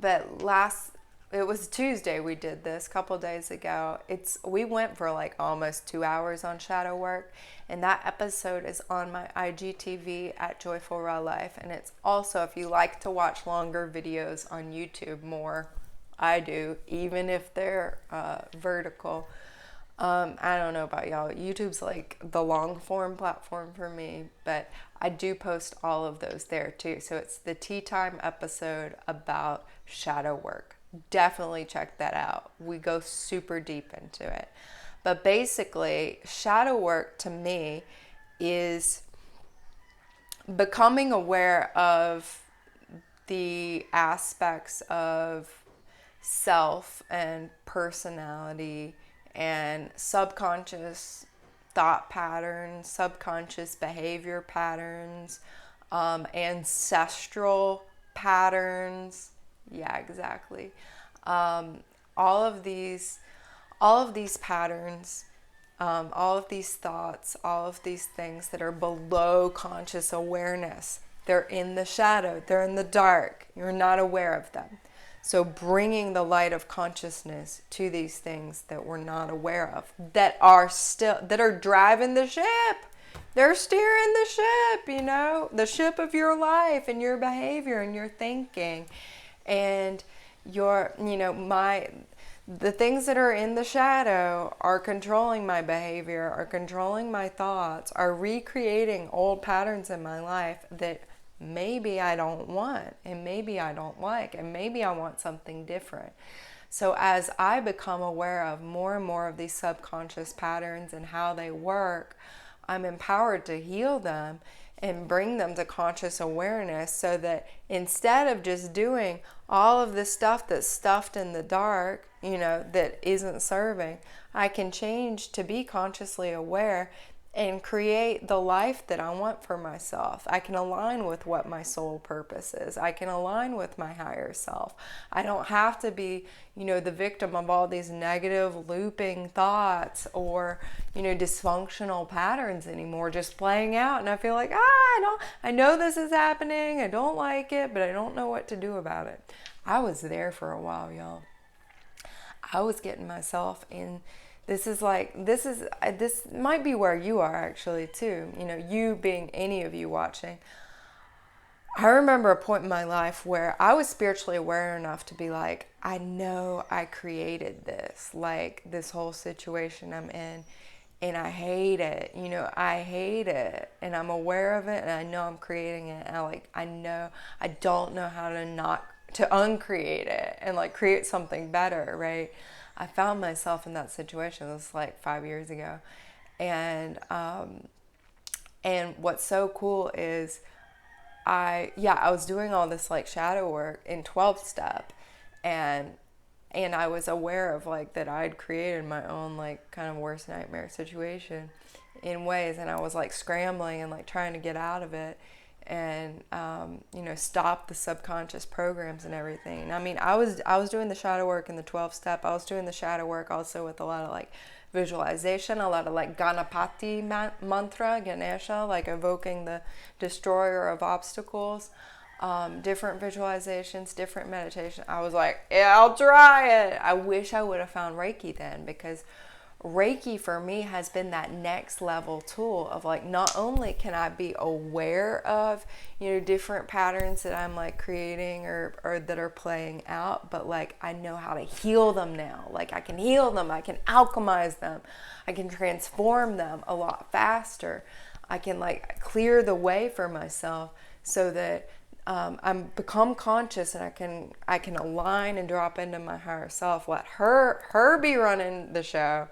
A: But it was Tuesday we did this, a couple days ago. We went for like almost 2 hours on shadow work, and that episode is on my IGTV at Joyful Raw Life. And it's also, if you like to watch longer videos on YouTube more, I do, even if they're vertical, I don't know about y'all. YouTube's like the long form platform for me, but I do post all of those there too. So it's the tea time episode about shadow work. Definitely check that out. We go super deep into it. But basically, shadow work to me is becoming aware of the aspects of self and personality and subconscious thought patterns, subconscious behavior patterns, ancestral patterns. Yeah, exactly. All of these patterns, all of these thoughts, all of these things that are below conscious awareness. They're in the shadow, they're in the dark. You're not aware of them. So bringing the light of consciousness to these things that we're not aware of, that are driving the ship. They're steering the ship, the ship of your life and your behavior and your thinking. And the things that are in the shadow are controlling my behavior, are controlling my thoughts, are recreating old patterns in my life that maybe I don't want, and maybe I don't like, and maybe I want something different. So as I become aware of more and more of these subconscious patterns and how they work, I'm empowered to heal them and bring them to conscious awareness, so that instead of just doing all of this stuff that's stuffed in the dark, that isn't serving, I can change to be consciously aware and create the life that I want for myself. I can align with what my soul purpose is. I can align with my higher self. I don't have to be, the victim of all these negative looping thoughts or, dysfunctional patterns anymore, just playing out. And I feel like, I know this is happening. I don't like it, but I don't know what to do about it. I was there for a while, y'all. I was getting myself in. This might be where you are actually too. You being any of you watching. I remember a point in my life where I was spiritually aware enough to be like, I know I created this, like this whole situation I'm in, and I hate it. I hate it, and I'm aware of it, and I know I'm creating it. And I don't know how to uncreate it and like create something better, right? I found myself in that situation. This was like 5 years ago. And what's so cool is I was doing all this like shadow work in 12 step, and I was aware of like that I'd created my own like kind of worst nightmare situation in ways, and I was like scrambling and like trying to get out of it and stop the subconscious programs and everything. I mean, I was doing the shadow work in the 12 step. I was doing the shadow work also with a lot of like visualization, a lot of like Ganapati mantra, Ganesha, like evoking the destroyer of obstacles, different visualizations, different meditation. I was like, yeah, I'll try it. I wish I would have found Reiki then, because Reiki for me has been that next level tool of like, not only can I be aware of, different patterns that I'm like creating or that are playing out, but like I know how to heal them now. Like I can heal them, I can alchemize them, I can transform them a lot faster. I can like clear the way for myself so that I'm become conscious, and I can align and drop into my higher self. Let her be running the show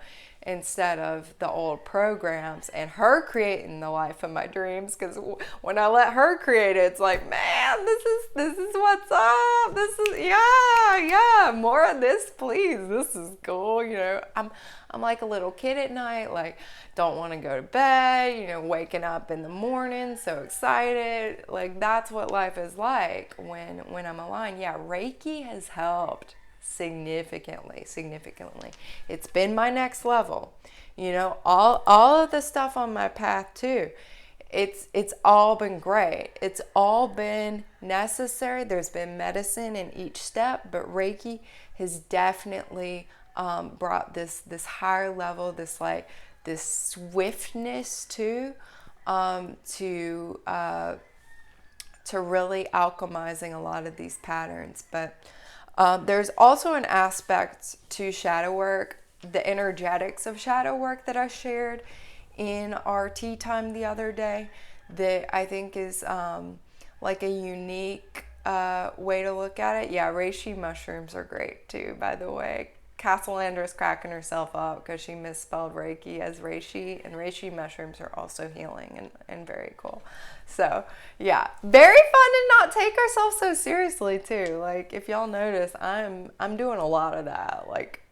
A: instead of the old programs, and her creating the life of my dreams. Because when I let her create it, it's like, man, this is what's up. This is yeah, more of this, please. This is cool. I'm like a little kid at night, like don't want to go to bed, waking up in the morning so excited. Like that's what life is like when I'm aligned. Yeah, Reiki has helped significantly. It's been my next level. All of the stuff on my path too. It's all been great. It's all been necessary. There's been medicine in each step, but Reiki has definitely brought this higher level, this swiftness to really alchemizing a lot of these patterns. But there's also an aspect to shadow work the energetics of shadow work that I shared in our tea time the other day, that I think is like a unique way to look at it. Yeah, reishi mushrooms are great too, by the way. Castellandra's cracking herself up because she misspelled Reiki as reishi, and reishi mushrooms are also healing and very cool. So yeah, very fun to not take ourselves so seriously too. Like, if y'all notice, I'm doing a lot of that, like,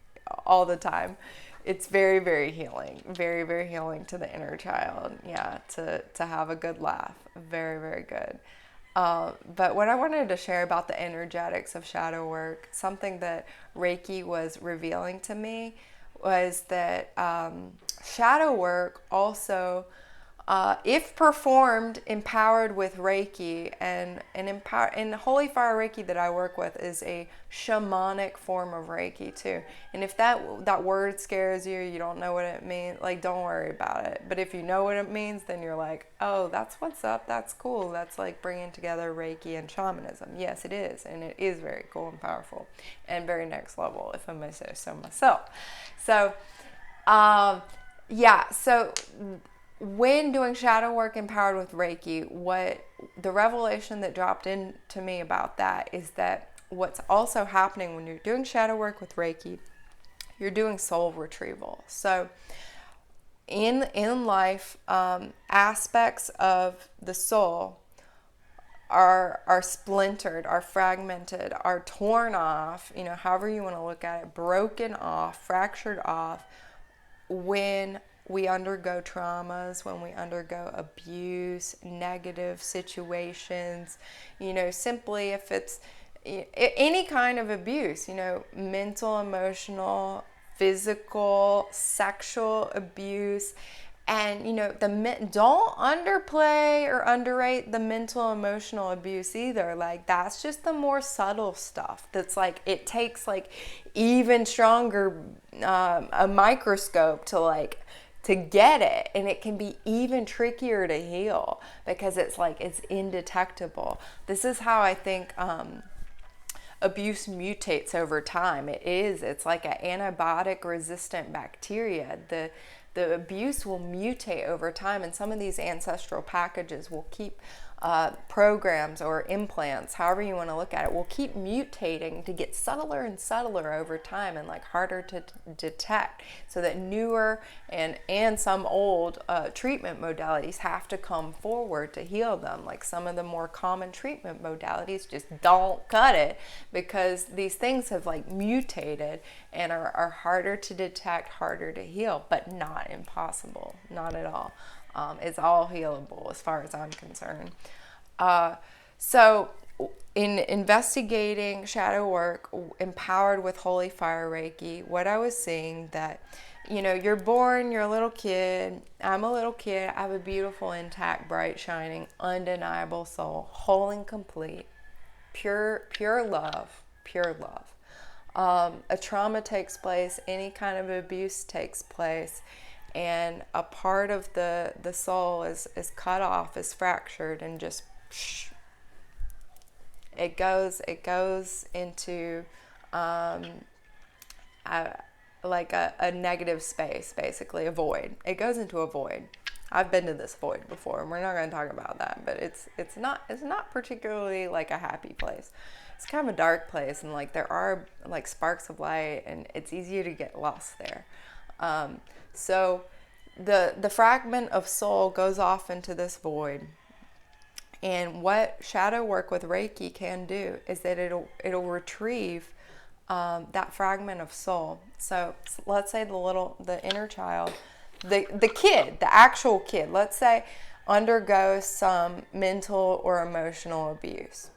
A: all the time. It's very, very healing. Very, very healing to the inner child. Yeah, to have a good laugh. Very, very good. But what I wanted to share about the energetics of shadow work, something that Reiki was revealing to me, was that shadow work also, if performed empowered with Reiki, and Holy Fire Reiki that I work with is a shamanic form of Reiki too. And if that word scares you, you don't know what it means, like, don't worry about it. But if you know what it means, then you're like, oh, that's what's up. That's cool. That's like bringing together Reiki and shamanism. Yes, it is. And it is very cool and powerful and very next level, if I may say so myself. So, yeah, so when doing shadow work empowered with Reiki, what the revelation that dropped into me about that is that what's also happening when you're doing shadow work with Reiki, you're doing soul retrieval. So in life, aspects of the soul are splintered, are fragmented, are torn off, however you want to look at it, broken off, fractured off, when we undergo traumas, when we undergo abuse, negative situations, simply if it's any kind of abuse, mental, emotional, physical, sexual abuse. And, don't underplay or underrate the mental, emotional abuse either. Like, that's just the more subtle stuff. That's like, it takes like even stronger, a microscope to get it, and it can be even trickier to heal because it's indetectable. This is how I think abuse mutates over time. It's like an antibiotic resistant bacteria. The abuse will mutate over time, and some of these ancestral packages will keep programs or implants, however you want to look at it, will keep mutating to get subtler and subtler over time and harder to detect, so that newer and some old treatment modalities have to come forward to heal them. Like, some of the more common treatment modalities just don't cut it because these things have mutated and are harder to detect, harder to heal, but not impossible, not at all. It's all healable as far as I'm concerned. So in investigating shadow work empowered with Holy Fire Reiki, what I was seeing that, you're born, you're a little kid, I'm a little kid, I have a beautiful, intact, bright, shining, undeniable soul, whole and complete, pure love, pure love. A trauma takes place, any kind of abuse takes place, and a part of the soul is cut off, is fractured, and just it goes into a negative space, basically a void. It goes into a void. I've been to this void before, and we're not going to talk about that, but it's not particularly a happy place. It's kind of a dark place, and there are sparks of light, and it's easier to get lost there. So the fragment of soul goes off into this void. And what shadow work with Reiki can do is that it'll retrieve that fragment of soul. So let's say the inner child, the kid, the actual kid, let's say, undergoes some mental or emotional abuse.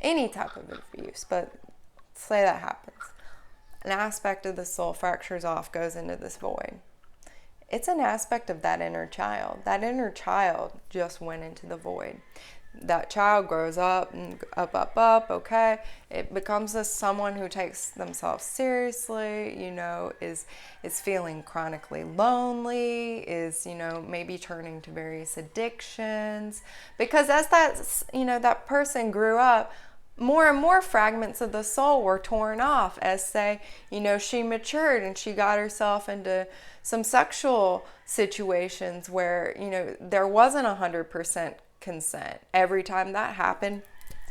A: Any type of abuse, but say that happens. An aspect of the soul fractures off, goes into this void. It's an aspect of that inner child. That inner child just went into the void. That child grows up and up, okay? It becomes someone who takes themselves seriously, is feeling chronically lonely, is, maybe turning to various addictions. Because as that person grew up, more and more fragments of the soul were torn off as, say, she matured and she got herself into some sexual situations where, there wasn't 100% consent. Every time that happened,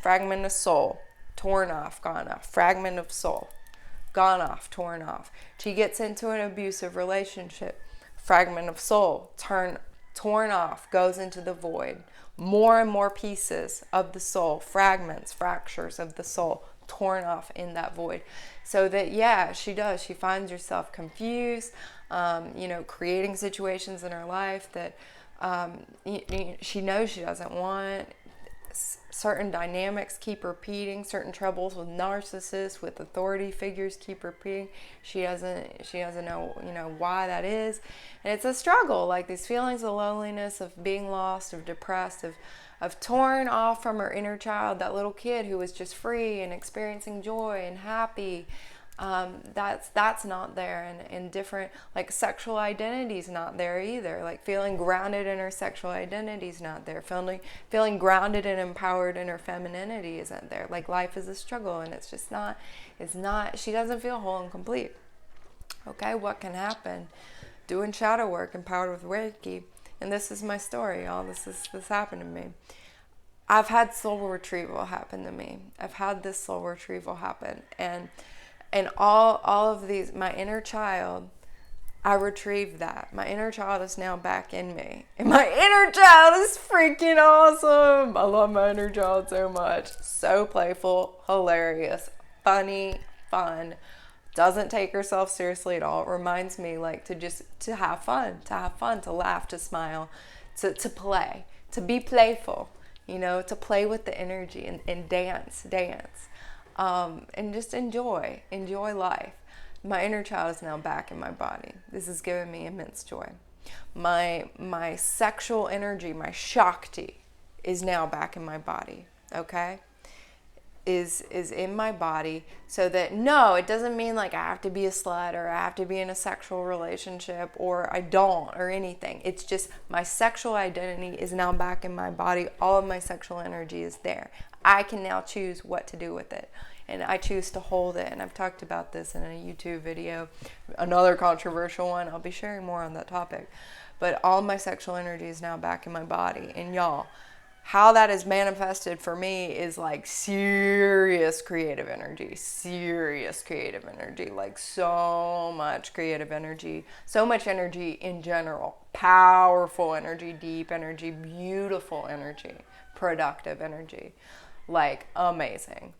A: fragment of soul, torn off, gone off. Fragment of soul, gone off, torn off. She gets into an abusive relationship. Fragment of soul, torn off, goes into the void. More and more pieces of the soul, fragments, fractures of the soul, torn off in that void. So that, yeah, she does. She finds herself confused, creating situations in her life that she knows she doesn't want. Certain dynamics keep repeating. Certain troubles with narcissists, with authority figures keep repeating. She doesn't know, why that is. And it's a struggle, like these feelings of loneliness, of being lost, of depressed, of torn off from her inner child, that little kid who was just free and experiencing joy and happy. That's not there, and different, like, sexual identity's not there either. Like, feeling grounded in her sexual identity's not there. Feeling grounded and empowered in her femininity isn't there. Like, life is a struggle, and it's not, she doesn't feel whole and complete. Okay, what can happen? Doing shadow work, empowered with Reiki, and this is my story, y'all. This happened to me. I've had soul retrieval happen to me. I've had this soul retrieval happen, and all of these, my inner child, I retrieved that. My inner child is now back in me. And my inner child is freaking awesome. I love my inner child so much. So playful, hilarious, funny, fun. Doesn't take herself seriously at all. It reminds me, like, to have fun, to laugh, to smile, to play, to be playful, to play with the energy and dance. And just enjoy life. My inner child is now back in my body. This has given me immense joy. My sexual energy, my Shakti, is now back in my body, okay? Is in my body, so that, no, it doesn't mean like I have to be a slut or I have to be in a sexual relationship or I don't or anything. It's just my sexual identity is now back in my body. All of my sexual energy is there. I can now choose what to do with it, and I choose to hold it. And I've talked about this in a YouTube video, another controversial one. I'll be sharing more on that topic. But all my sexual energy is now back in my body. And y'all, how that is manifested for me is like serious creative energy, like so much creative energy, so much energy in general, powerful energy, deep energy, beautiful energy, productive energy. Like, amazing.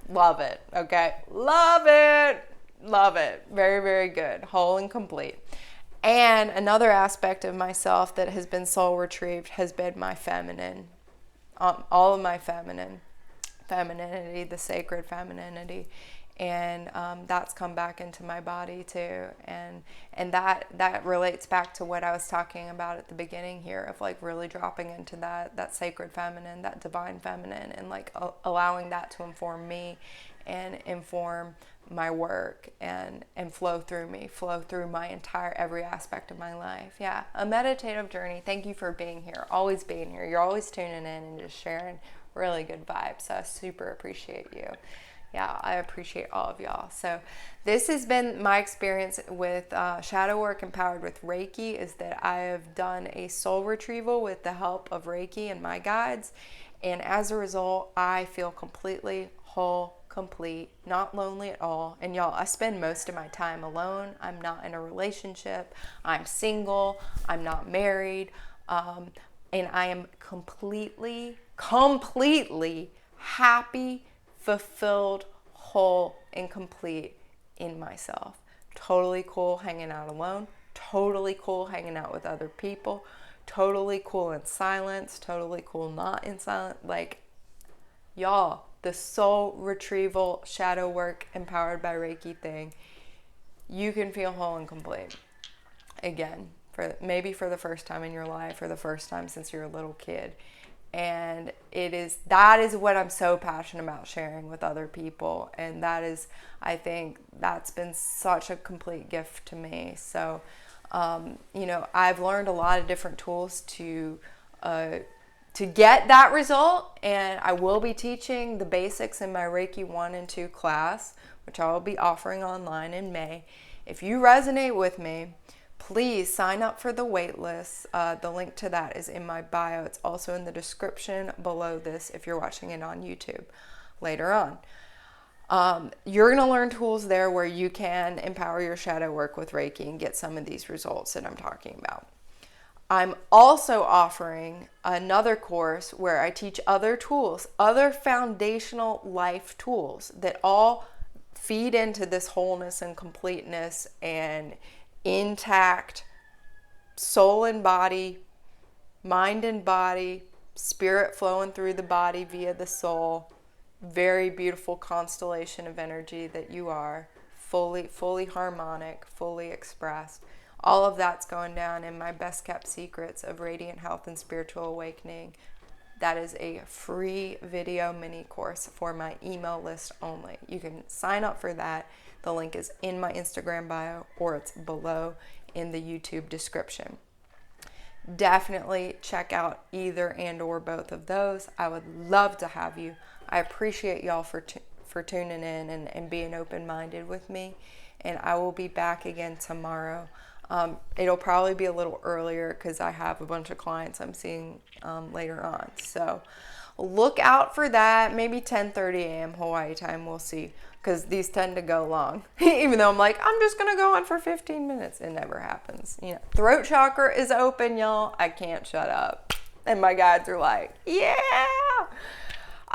A: Love it. Okay. Love it. Very, very good. Whole and complete. And another aspect of myself that has been soul retrieved has been my feminine. All of my femininity, the sacred femininity. And that's come back into my body too, and that relates back to what I was talking about at the beginning here, of like really dropping into that sacred feminine, that divine feminine, and like allowing that to inform me and inform my work and flow through my entire, every aspect of my life. Yeah, a meditative journey. Thank you for being here, always being here. You're always tuning in and just sharing really good vibes, so I super appreciate you. Yeah, I appreciate all of y'all. So this has been my experience with shadow work empowered with Reiki, is that I have done a soul retrieval with the help of Reiki and my guides. And as a result, I feel completely whole, complete, not lonely at all. And y'all, I spend most of my time alone. I'm not in a relationship. I'm single. I'm not married. And I am completely happy, fulfilled, whole, and complete in myself. Totally cool hanging out alone. Totally cool hanging out with other people. Totally cool in silence. Totally cool not in silence. Like, y'all, the soul retrieval shadow work empowered by Reiki thing, you can feel whole and complete again, for the first time in your life, or the first time since you're a little kid. And that is what I'm so passionate about sharing with other people. And that is, I think that's been such a complete gift to me. So, I've learned a lot of different tools to to get that result, and I will be teaching the basics in my Reiki 1 and 2 class, which I will be offering online in May. If you resonate with me, please sign up for the wait list. The link to that is in my bio. It's also in the description below this if you're watching it on YouTube later on. You're going to learn tools there where you can empower your shadow work with Reiki and get some of these results that I'm talking about. I'm also offering another course where I teach other tools, other foundational life tools that all feed into this wholeness and completeness and intact soul and body, mind and body, spirit flowing through the body via the soul. Very beautiful constellation of energy that you are, fully harmonic, fully expressed. All of that's going down in my Best Kept Secrets of Radiant Health and Spiritual Awakening. That is a free video mini course for my email list only. You can sign up for that. The link is in my Instagram bio, or it's below in the YouTube description. Definitely check out either and or both of those. I would love to have you. I appreciate y'all for tuning in and being open-minded with me. And I will be back again tomorrow. It'll probably be a little earlier because I have a bunch of clients I'm seeing later on. So look out for that. Maybe 10:30 a.m. Hawaii time. We'll see, because these tend to go long. Even though I'm like, I'm just going to go on for 15 minutes. It never happens. You know, throat chakra is open, y'all. I can't shut up. And my guides are like, yeah.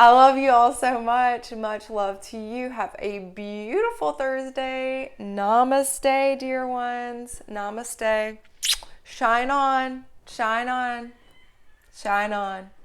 A: I love you all so much. Much love to you. Have a beautiful Thursday. Namaste, dear ones. Namaste. Shine on. Shine on. Shine on.